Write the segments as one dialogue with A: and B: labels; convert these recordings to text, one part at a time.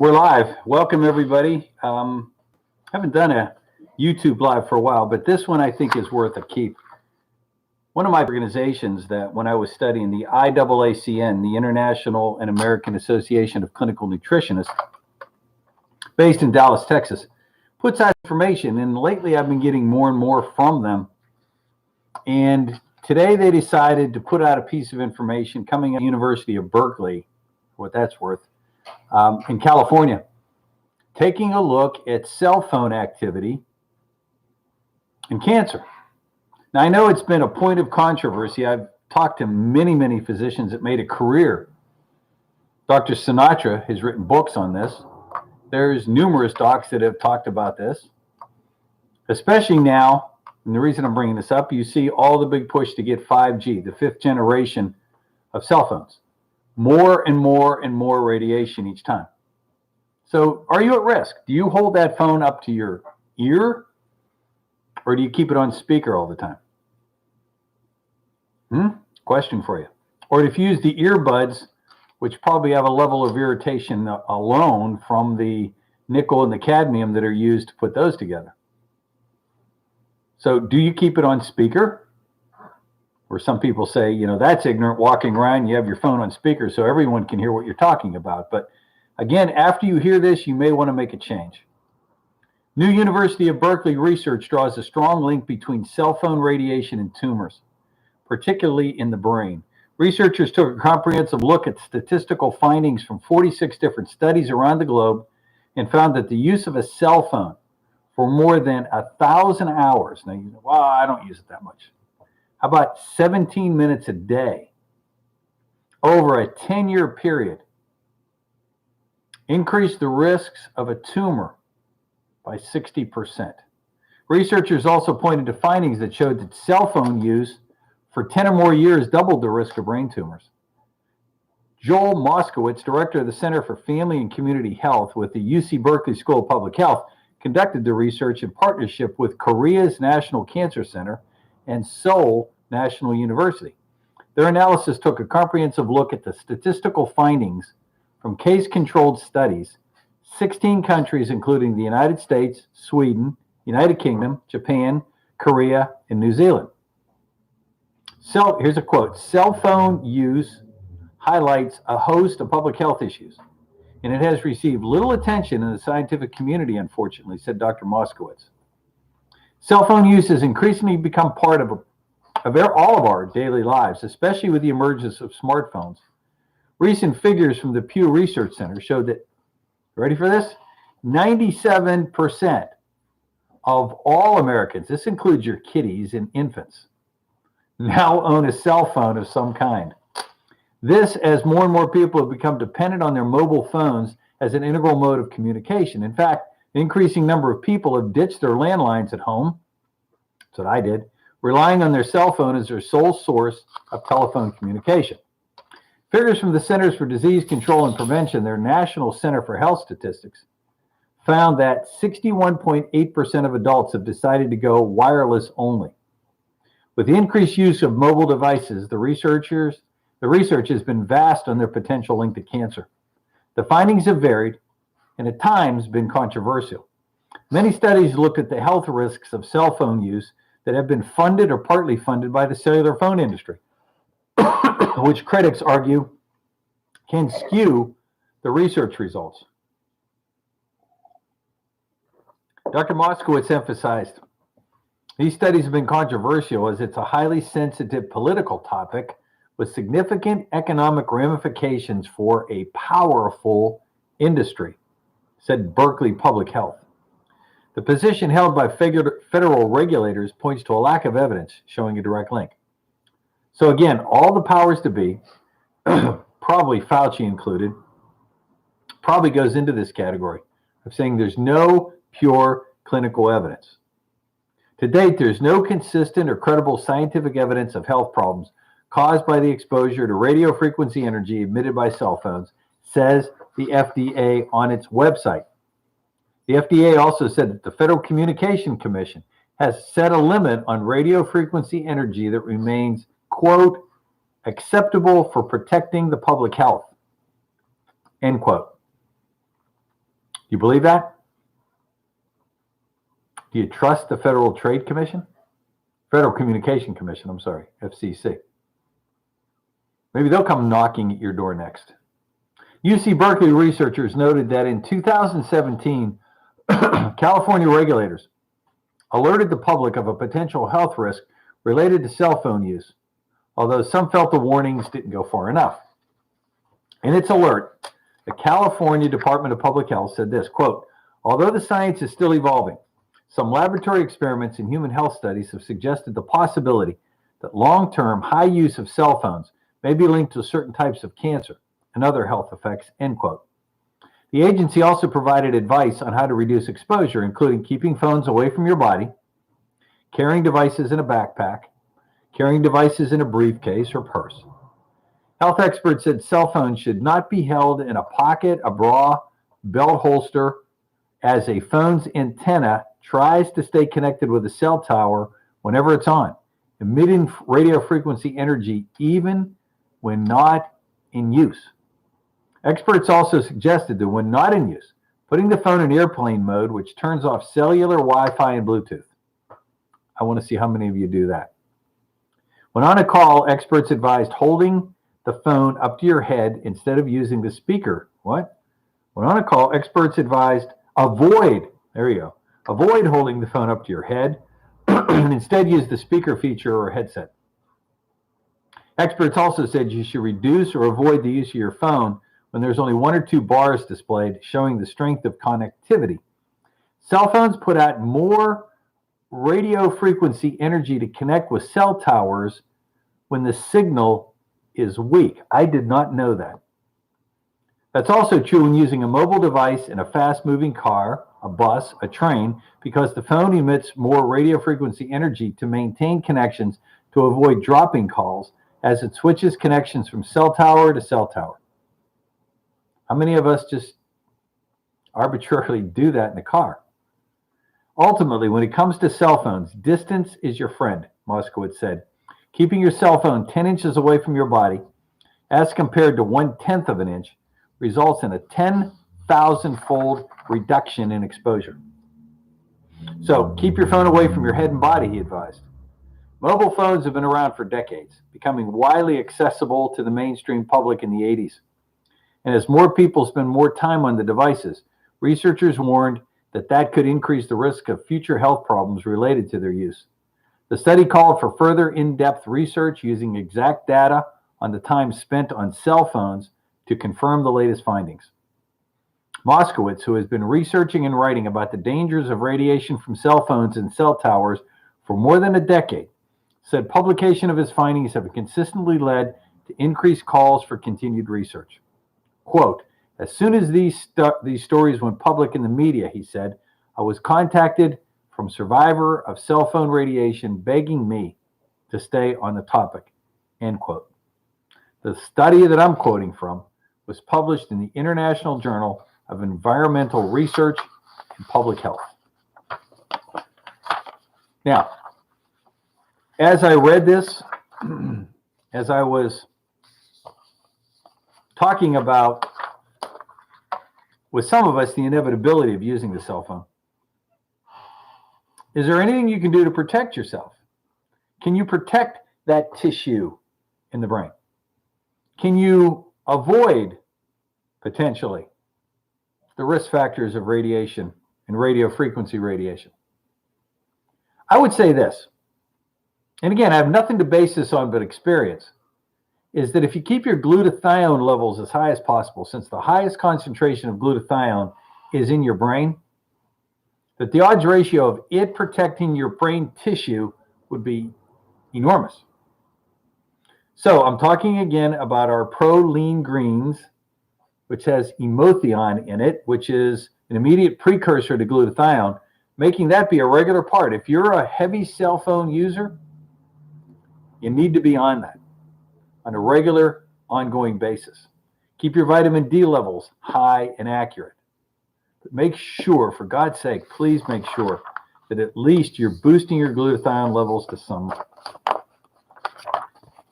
A: We're live. Welcome, everybody. Haven't done a YouTube live for a while, but this one I think is worth a keep. One of my organizations that when I was studying the IAACN, the International and American Association of Clinical Nutritionists, based in Dallas, Texas, puts out information, and lately I've been getting more and more from them. And today they decided to put out a piece of information coming out of the University of Berkeley, for what that's worth, in California, taking a look at cell phone activity and cancer. Now, I know it's been a point of controversy. I've talked to many physicians that made a career. Dr. Sinatra has written books on this. There's numerous docs that have talked about this, especially now. And the reason I'm bringing this up, you see all the big push to get 5G, the fifth generation of cell phones. More and more radiation each time. So are you at risk? Do you hold that phone up to your ear, or do you keep it on speaker all the time? Question for you. Or if you use the earbuds, which probably have a level of irritation alone from the nickel and the cadmium that are used to put those together. So do you keep it on speaker? Or some people say, you know, that's ignorant, walking around, you have your phone on speaker so everyone can hear what you're talking about. But again, after you hear this, you may want to make a change. New University of Berkeley research draws a strong link between cell phone radiation and tumors, particularly in the brain. Researchers took a comprehensive look at statistical findings from 46 different studies around the globe and found that the use of a cell phone for more than 1,000 hours, now you know, well, I don't use it that much. How about 17 minutes a day over a 10-year period increased the risks of a tumor by 60%. Researchers also pointed to findings that showed that cell phone use for 10 or more years doubled the risk of brain tumors. Joel Moskowitz, director of the Center for Family and Community Health with the UC Berkeley School of Public Health, conducted the research in partnership with Korea's National Cancer Center and Seoul National University. Their analysis took a comprehensive look at the statistical findings from case-controlled studies, 16 countries, including the United States, Sweden, United Kingdom, Japan, Korea, and New Zealand. So here's a quote: "Cell phone use highlights a host of public health issues, and it has received little attention in the scientific community, unfortunately," said Dr. Moskowitz. Cell phone use has increasingly become part of all of our daily lives, especially with the emergence of smartphones. Recent figures from the Pew Research Center showed that, ready for this? 97% of all Americans, this includes your kiddies and infants, now own a cell phone of some kind. This as more and more people have become dependent on their mobile phones as an integral mode of communication. In fact, an increasing number of people have ditched their landlines at home. That's what I did, relying on their cell phone as their sole source of telephone communication. Figures from the Centers for Disease Control and Prevention, their National Center for Health Statistics, found that 61.8% of adults have decided to go wireless only. With the increased use of mobile devices, the research has been vast on their potential link to cancer. The findings have varied and at times been controversial. Many studies looked at the health risks of cell phone use that have been funded or partly funded by the cellular phone industry, which critics argue can skew the research results. Dr. Moskowitz emphasized, these studies have been controversial as it's a highly sensitive political topic with significant economic ramifications for a powerful industry, said Berkeley Public Health. The position held by federal regulators points to a lack of evidence showing a direct link. So again, all the powers to be, probably Fauci included, probably goes into this category of saying there's no pure clinical evidence. To date, there's no consistent or credible scientific evidence of health problems caused by the exposure to radio frequency energy emitted by cell phones, says the FDA on its website. The FDA also said that the Federal Communication Commission has set a limit on radio frequency energy that remains, quote, acceptable for protecting the public health, end quote. you believe that? Do you trust the Federal Trade Commission? Federal Communication Commission, I'm sorry, FCC. Maybe they'll come knocking at your door next. UC Berkeley researchers noted that in 2017, California regulators alerted the public of a potential health risk related to cell phone use, although some felt the warnings didn't go far enough. In its alert, the California Department of Public Health said this, quote, although the science is still evolving, some laboratory experiments and human health studies have suggested the possibility that long-term high use of cell phones may be linked to certain types of cancer and other health effects, end quote. The agency also provided advice on how to reduce exposure, including keeping phones away from your body, carrying devices in a backpack, carrying devices in a briefcase or purse. Health experts said cell phones should not be held in a pocket, a bra, belt holster, as a phone's antenna tries to stay connected with a cell tower whenever it's on, emitting radio frequency energy even when not in use. Experts also suggested that when not in use, putting the phone in airplane mode, which turns off cellular, Wi-Fi, and Bluetooth. I want to see how many of you do that. When on a call, experts advised holding the phone up to your head instead of using the speaker. What? When on a call, experts advised avoid holding the phone up to your head and instead use the speaker feature or headset. Experts also said you should reduce or avoid the use of your phone when there's only one or two bars displayed showing the strength of connectivity. Cell phones put out more radio frequency energy to connect with cell towers when the signal is weak. I did not know that. That's also true when using a mobile device in a fast-moving car, a bus, a train, because the phone emits more radio frequency energy to maintain connections to avoid dropping calls as it switches connections from cell tower to cell tower. How many of us just arbitrarily do that in the car? Ultimately, when it comes to cell phones, distance is your friend, Moskowitz said. Keeping your cell phone 10 inches away from your body, as compared to 1/10 of an inch, results in a 10,000-fold reduction in exposure. So keep your phone away from your head and body, he advised. Mobile phones have been around for decades, becoming widely accessible to the mainstream public in the 80s. And as more people spend more time on the devices, researchers warned that could increase the risk of future health problems related to their use. The study called for further in-depth research using exact data on the time spent on cell phones to confirm the latest findings. Moskowitz, who has been researching and writing about the dangers of radiation from cell phones and cell towers for more than a decade, said publication of his findings have consistently led to increased calls for continued research. Quote, as soon as these stories went public in the media, he said, I was contacted from survivor of cell phone radiation begging me to stay on the topic, end quote. The study that I'm quoting from was published in the International Journal of Environmental Research and Public Health. Now, as I read this, as I was talking about with some of us the inevitability of using the cell phone, is there anything you can do to protect yourself? Can you protect that tissue in the brain? Can you avoid potentially the risk factors of radiation and radio frequency radiation? I would say this, and again, I have nothing to base this on but experience, is that if you keep your glutathione levels as high as possible, since the highest concentration of glutathione is in your brain, that the odds ratio of it protecting your brain tissue would be enormous. So I'm talking again about our Proline Greens, which has emothion in it, which is an immediate precursor to glutathione, making that be a regular part. If you're a heavy cell phone user, you need to be on that on a regular, ongoing basis. Keep your vitamin D levels high and accurate. But make sure, for God's sake, please make sure that at least you're boosting your glutathione levels to some.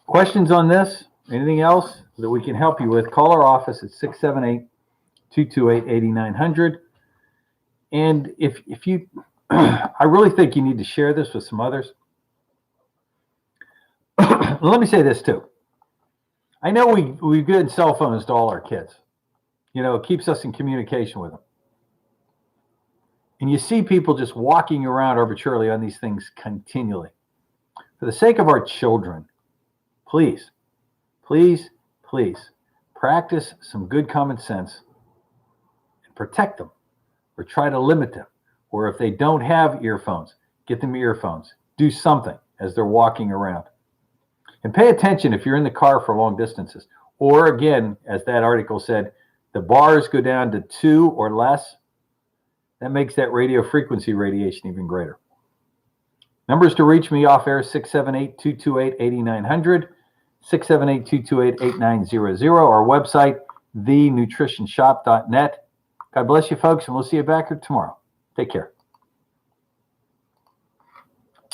A: Questions on this? Anything else that we can help you with? Call our office at 678-228-8900. And if you, I really think you need to share this with some others. Let me say this too. I know we give cell phones to all our kids. You know, it keeps us in communication with them. And you see people just walking around arbitrarily on these things continually. For the sake of our children, please, please, please practice some good common sense and protect them, or try to limit them. Or if they don't have earphones, get them earphones. Do something as they're walking around. And pay attention if you're in the car for long distances. Or again, as that article said, the bars go down to 2 or less. That makes that radio frequency radiation even greater. Numbers to reach me off air, 678-228-8900, 678-228-8900. Our website, thenutritionshop.net. God bless you, folks, and we'll see you back here tomorrow. Take care.